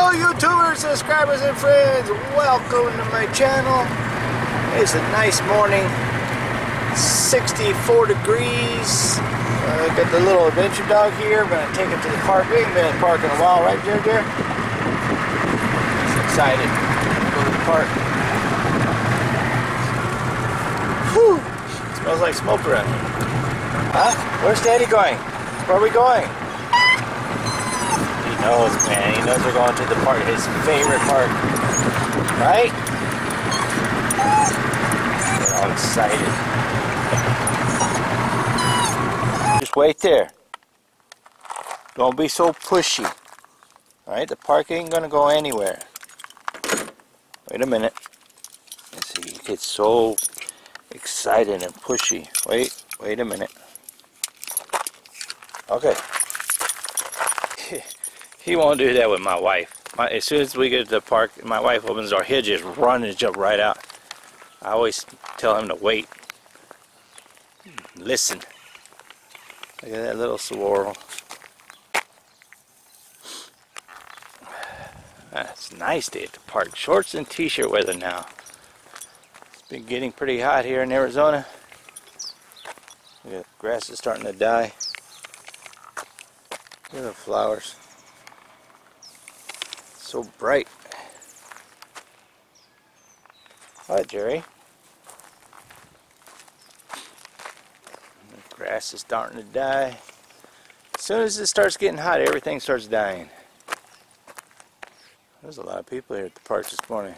Hello YouTubers, subscribers and friends, welcome to my channel. It's a nice morning, 64 degrees. Got the little adventure dog here. I'm going to take him to the park. We haven't been in the park in a while, right Jer? He's excited to go to the park. Whew! Smells like smoke around here. Huh? Where's Daddy going? Where are we going? He knows, man. He knows we're going to the park, his favorite park. Right? We're all excited. Just wait there. Don't be so pushy. Alright, the park ain't gonna go anywhere. Wait a minute. Let's see, he gets so excited and pushy. Wait a minute. Okay. He won't do that with my wife. As soon as we get to the park, my wife opens the door, he'll just run and jump right out. I always tell him to wait. Listen. Look at that little swirl. It's nice day at the park. Shorts and t-shirt weather now. It's been getting pretty hot here in Arizona. The grass is starting to die. Look at the flowers. So bright. What, Jerry? The grass is starting to die. As soon as it starts getting hot, everything starts dying. There's a lot of people here at the park this morning.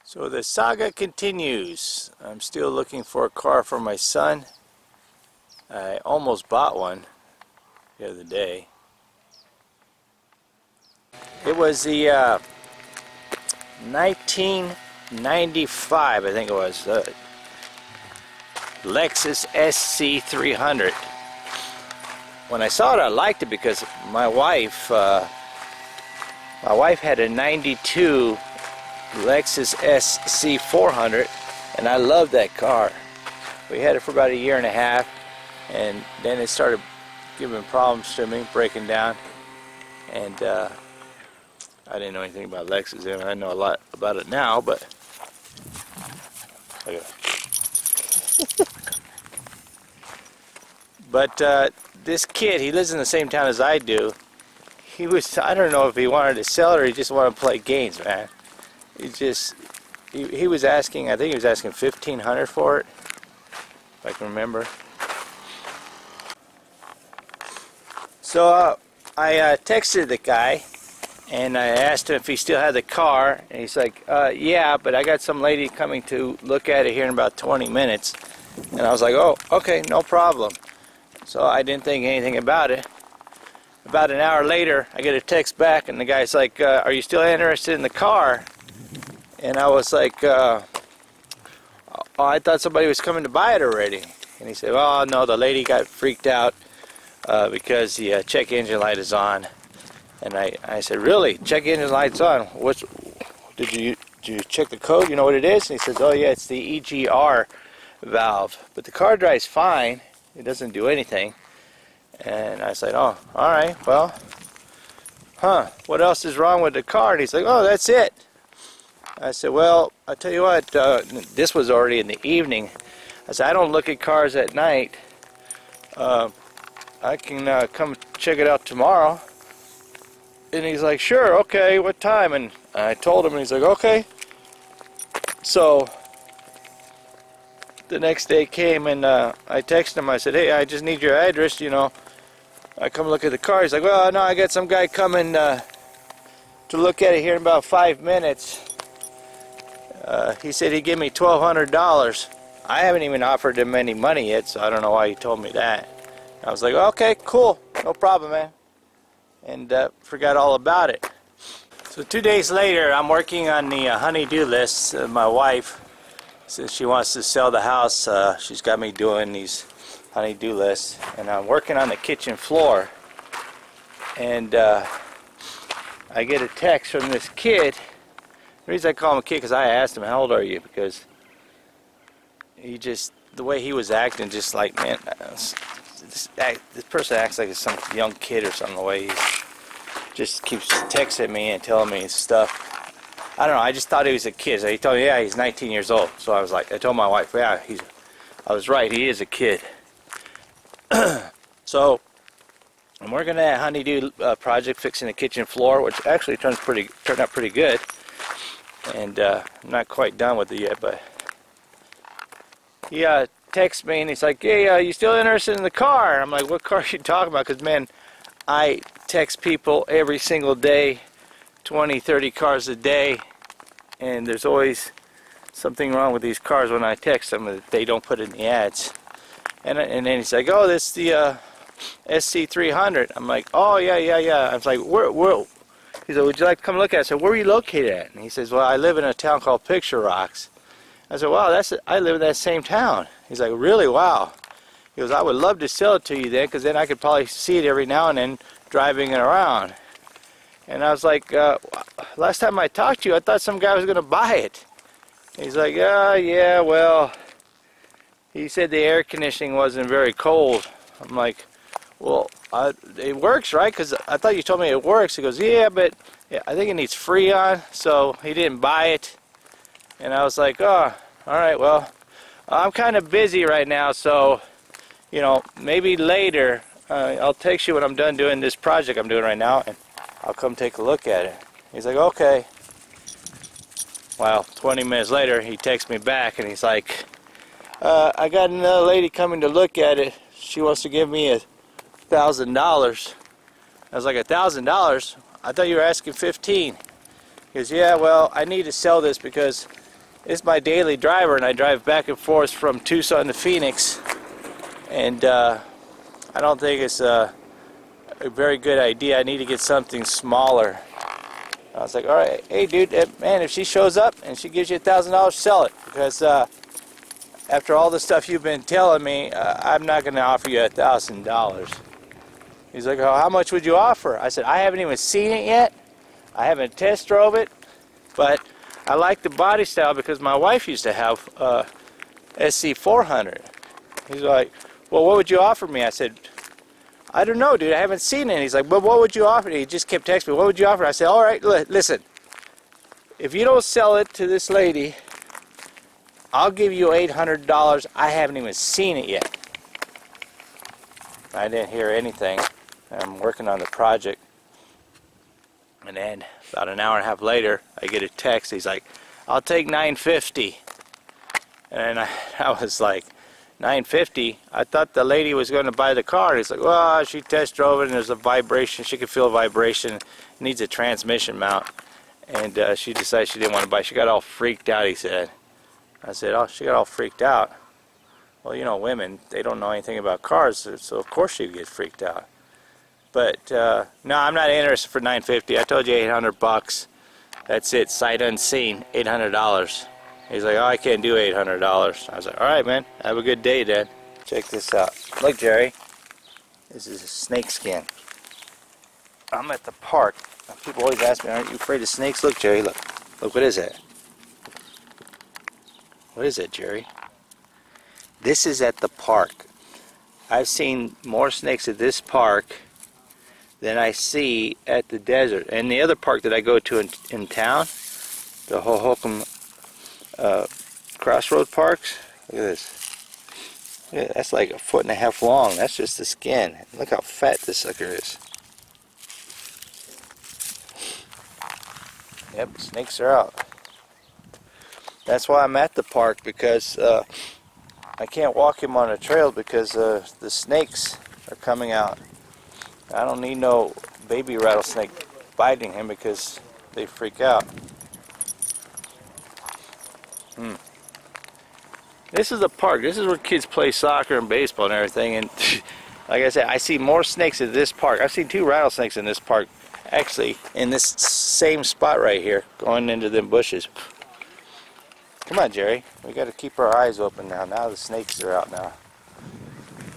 So the saga continues. I'm still looking for a car for my son. I almost bought one the other day. It was the 1995, I think it was, Lexus Sc300. When I saw it, I liked it because my wife had a 92 Lexus Sc400, and I loved that car. We had it for about a year and a half, and then it started giving problems to me, breaking down, and I didn't know anything about Lexus. I know a lot about it now, but look at that. But this kid, he lives in the same town as I do. He was, I don't know if he wanted to sell it or he just wanted to play games, man. He was asking, I think he was asking $1,500 for it, if I can remember. So I texted the guy and I asked him if he still had the car, and he's like, yeah, but I got some lady coming to look at it here in about 20 minutes. And I was like, oh, okay, no problem. So I didn't think anything about it. About an hour later, I get a text back and the guy's like, are you still interested in the car? And I was like, oh, I thought somebody was coming to buy it already. And he said, oh, no, the lady got freaked out because the check engine light is on. And I said, really? Check engine light's on? Did you check the code? You know what it is? And he says, oh, yeah, it's the EGR valve. But the car drives fine. It doesn't do anything. And I said, oh, all right, well, what else is wrong with the car? And he's like, oh, that's it. I said, well, I'll tell you what, this was already in the evening. I said, I don't look at cars at night. I can come check it out tomorrow. And he's like, sure, okay, what time? And I told him, and he's like, okay. So the next day came, and I texted him. I said, hey, I just need your address, you know. I come look at the car. He's like, well, no, I got some guy coming to look at it here in about 5 minutes. He said he'd give me $1,200. I haven't even offered him any money yet, so I don't know why he told me that. I was like, okay, cool, no problem, man. And forgot all about it. So 2 days later, I'm working on the honey-do list. My wife, since she wants to sell the house, she's got me doing these honey-do lists. And I'm working on the kitchen floor. And I get a text from this kid. The reason I call him a kid because I asked him, how old are you? Because he just the way he was acting, just like, man, this person acts like it's some young kid or something. The way he just keeps texting me and telling me stuff. I don't know. I just thought he was a kid. So he told me, yeah, he's 19 years old. So I was like, I told my wife, yeah, I was right. He is a kid. So I'm working at a honeydew project fixing the kitchen floor, which actually turned out pretty good. And I'm not quite done with it yet, but he texts me and he's like, hey, you still interested in the car? I'm like, what car are you talking about? Because, man, I text people every single day, 20, 30 cars a day, and there's always something wrong with these cars when I text them that they don't put in the ads. And then he's like, oh, this is the Sc300. I'm like, oh, yeah. I was like, where? He said, would you like to come look at it? I said, where are you located at? And he says, well, I live in a town called Picture Rocks. I said, wow, I live in that same town. He's like, really? Wow. He goes, I would love to sell it to you then, because then I could probably see it every now and then driving it around. And I was like, last time I talked to you, I thought some guy was going to buy it. He's like, yeah, well, he said the air conditioning wasn't very cold. I'm like, well, it works, right? Because I thought you told me it works. He goes, yeah, but I think it needs Freon, so he didn't buy it. And I was like, oh, all right, well, I'm kind of busy right now, so, you know, maybe later I'll text you when I'm done doing this project I'm doing right now, and I'll come take a look at it. He's like, okay. Well, 20 minutes later, he texts me back, and he's like, I got another lady coming to look at it. She wants to give me $1,000. I was like, $1,000? I thought you were asking 15. He goes, yeah, well, I need to sell this because it's my daily driver, and I drive back and forth from Tucson to Phoenix, and I don't think it's a very good idea. I need to get something smaller. I was like, all right, hey, dude, man, if she shows up and she gives you $1,000, sell it, because after all the stuff you've been telling me, I'm not going to offer you $1,000. He's like, oh, how much would you offer? I said, I haven't even seen it yet. I haven't test drove it, but I like the body style because my wife used to have Sc400. He's like, well, what would you offer me? I said, I don't know, dude. I haven't seen it. He's like, but what would you offer? He just kept texting me, what would you offer? I said, all right, listen. If you don't sell it to this lady, I'll give you $800. I haven't even seen it yet. I didn't hear anything. I'm working on the project. And then about an hour and a half later, I get a text. He's like, I'll take $950. And I was like, $950? I thought the lady was going to buy the car. He's like, well, she test drove it and there's a vibration. She could feel a vibration. It needs a transmission mount. And she decided she didn't want to buy it. She got all freaked out, he said. I said, oh, she got all freaked out. Well, you know, women, they don't know anything about cars, so of course she'd get freaked out. But no, I'm not interested for $950. I told you $800. That's it, sight unseen, $800. He's like, oh, I can't do $800. I was like, all right, man, have a good day, Dad. Check this out. Look, Jerry, this is a snake skin. I'm at the park. People always ask me, aren't you afraid of snakes? Look, Jerry, look. Look, what is that? What is it, Jerry? This is at the park. I've seen more snakes at this park than I see at the desert. And the other park that I go to in town, the Hohokam Crossroad Parks, look at this. Yeah, that's like 1.5 feet long. That's just the skin. Look how fat this sucker is. Yep, snakes are out. That's why I'm at the park, because I can't walk him on a trail because the snakes are coming out. I don't need no baby rattlesnake biting him because they freak out. This is a park. This is where kids play soccer and baseball and everything. And like I said, I see more snakes at this park. I've seen 2 rattlesnakes in this park, actually, in this same spot right here, going into them bushes. Come on, Jerry. We got to keep our eyes open now. Now the snakes are out now.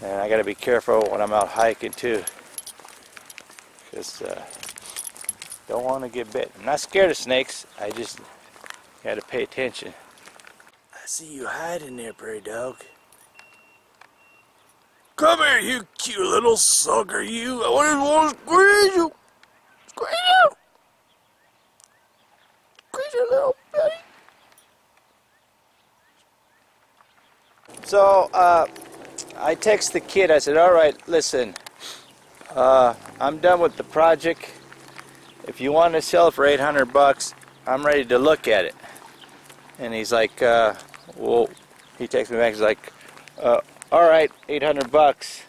And I got to be careful when I'm out hiking too. Because don't want to get bit. I'm not scared of snakes. I just got to pay attention. I see you hiding there, prairie dog. Come here, you cute little sucker, you. I want to squeeze you. Squeeze you. Squeeze your little buddy. So, I text the kid. I said, all right, listen, I'm done with the project. If you want to sell it for $800, I'm ready to look at it. And he's like, well, he texts me back. He's like, all right, $800.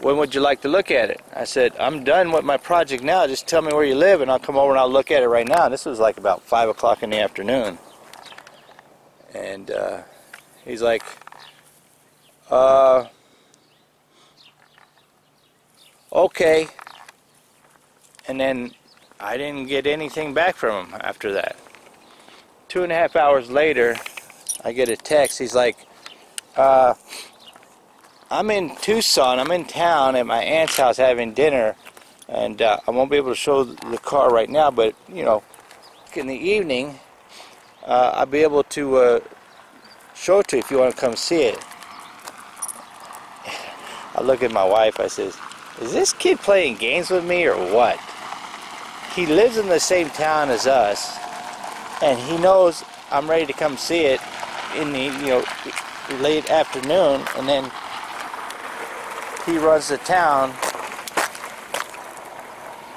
When would you like to look at it? I said, I'm done with my project now. Just tell me where you live, and I'll come over and I'll look at it right now. And this was like about 5 o'clock in the afternoon. And he's like, okay. And then I didn't get anything back from him after that. 2.5 hours later, I get a text. He's like, I'm in Tucson. I'm in town at my aunt's house having dinner, and I won't be able to show the car right now, but, you know, in the evening, I'll be able to show it to you if you want to come see it. I look at my wife. I says, is this kid playing games with me or what? He lives in the same town as us, and he knows I'm ready to come see it in the, you know, late afternoon, and then he runs to town,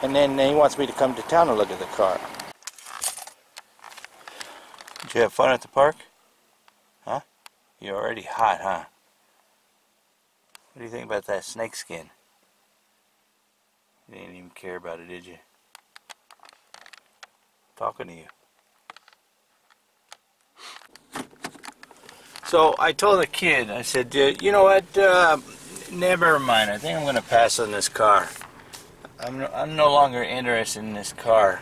and then he wants me to come to town and look at the car. Did you have fun at the park? Huh? You're already hot, huh? What do you think about that snake skin? You didn't even care about it, did you? Talking to you. So I told the kid, I said, you know what, never mind, I think I'm going to pass on this car. I'm no longer interested in this car.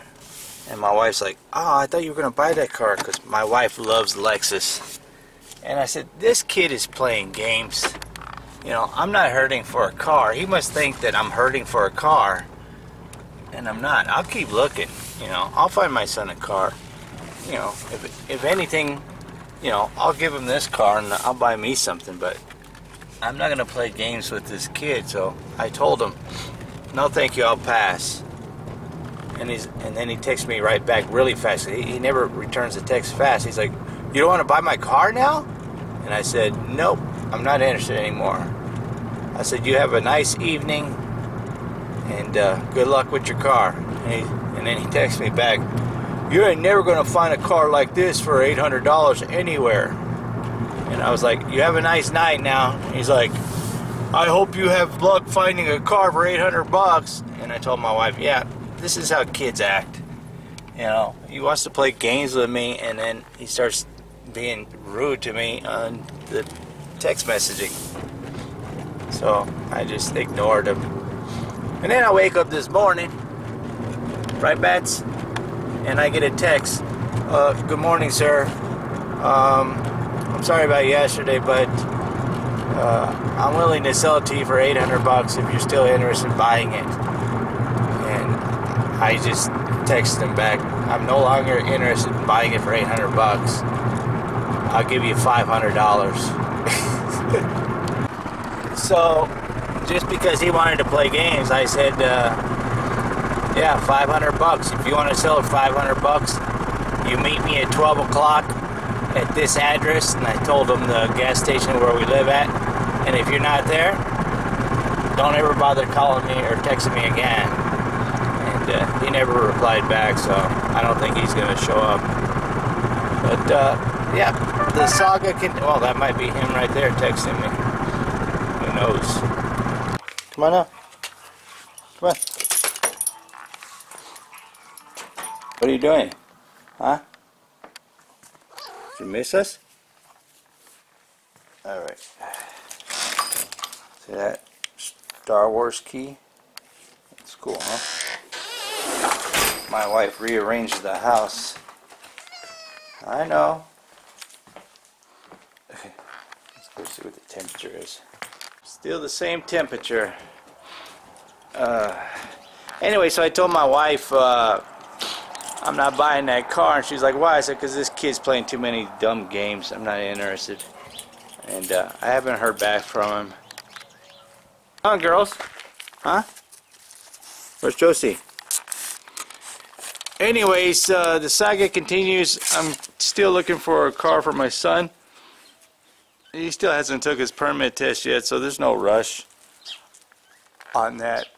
And my wife's like, oh, I thought you were going to buy that car, because my wife loves Lexus. And I said, this kid is playing games. You know, I'm not hurting for a car. He must think that I'm hurting for a car. And I'm not. I'll keep looking. You know, I'll find my son a car. You know, if anything, you know, I'll give him this car and I'll buy me something. But I'm not going to play games with this kid. So I told him, no thank you, I'll pass. And then he texts me right back really fast. He never returns the text fast. He's like, you don't want to buy my car now? And I said, nope, I'm not interested anymore. I said, you have a nice evening, and good luck with your car. And then he texts me back, you ain't never going to find a car like this for $800 anywhere. And I was like, you have a nice night now. He's like, I hope you have luck finding a car for $800. And I told my wife, yeah, this is how kids act. You know, he wants to play games with me, and then he starts being rude to me on the text messaging. So I just ignored him. And then I wake up this morning, right, Bats? And I get a text. Good morning, sir. I'm sorry about yesterday, but I'm willing to sell it to you for $800 if you're still interested in buying it. And I just texted him back, I'm no longer interested in buying it for $800. I'll give you $500. So, just because he wanted to play games, I said, yeah, $500. If you want to sell it $500, you meet me at 12 o'clock at this address. And I told him the gas station where we live at. And if you're not there, don't ever bother calling me or texting me again. And he never replied back, so I don't think he's going to show up. But, yeah, the saga can... Well, that might be him right there texting me. Who knows? Come on now. Come on. What are you doing? Huh? Did you miss us? Alright. See that Star Wars key? That's cool, huh? My wife rearranged the house. I know. Let's go see what the temperature is. Still the same temperature. Anyway, so I told my wife I'm not buying that car, and she's like, why? I said, because this kid's playing too many dumb games. I'm not interested. And I haven't heard back from him. Come on, girls. Huh? Where's Josie? Anyways, the saga continues. I'm still looking for a car for my son. He still hasn't took his permit test yet, so there's no rush on that.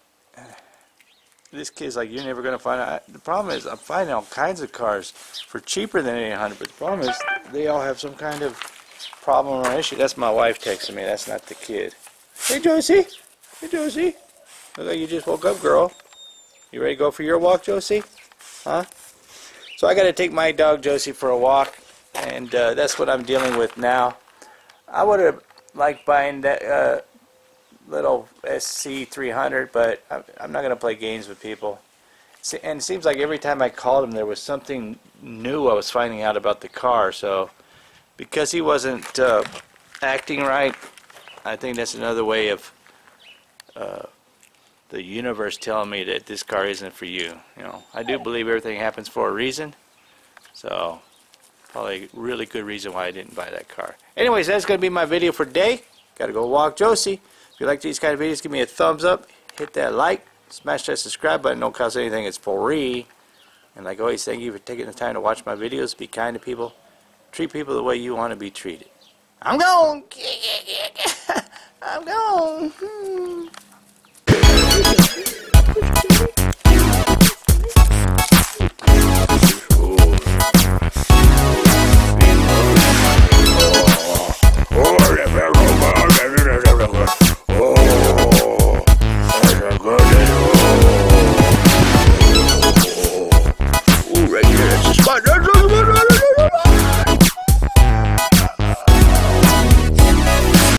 This kid's like, you're never going to find out. The problem is, I'm finding all kinds of cars for cheaper than 800, but the problem is, they all have some kind of problem or issue. That's my wife texting me. That's not the kid. Hey, Josie. Hey, Josie. Look like you just woke up, girl. You ready to go for your walk, Josie? Huh? So I got to take my dog, Josie, for a walk, and that's what I'm dealing with now. I would have liked buying that little Sc300, but I'm not going to play games with people. And it seems like every time I called him, there was something new I was finding out about the car. So because he wasn't acting right, I think that's another way of the universe telling me that this car isn't for you. You know, I do believe everything happens for a reason. So probably a really good reason why I didn't buy that car. Anyways, that's going to be my video for today. Got to go walk Josie. If you like these kind of videos, give me a thumbs up. Hit that like. Smash that subscribe button. Don't cost anything. It's free. And like always, thank you for taking the time to watch my videos. Be kind to people. Treat people the way you want to be treated. I'm gone. I'm gone.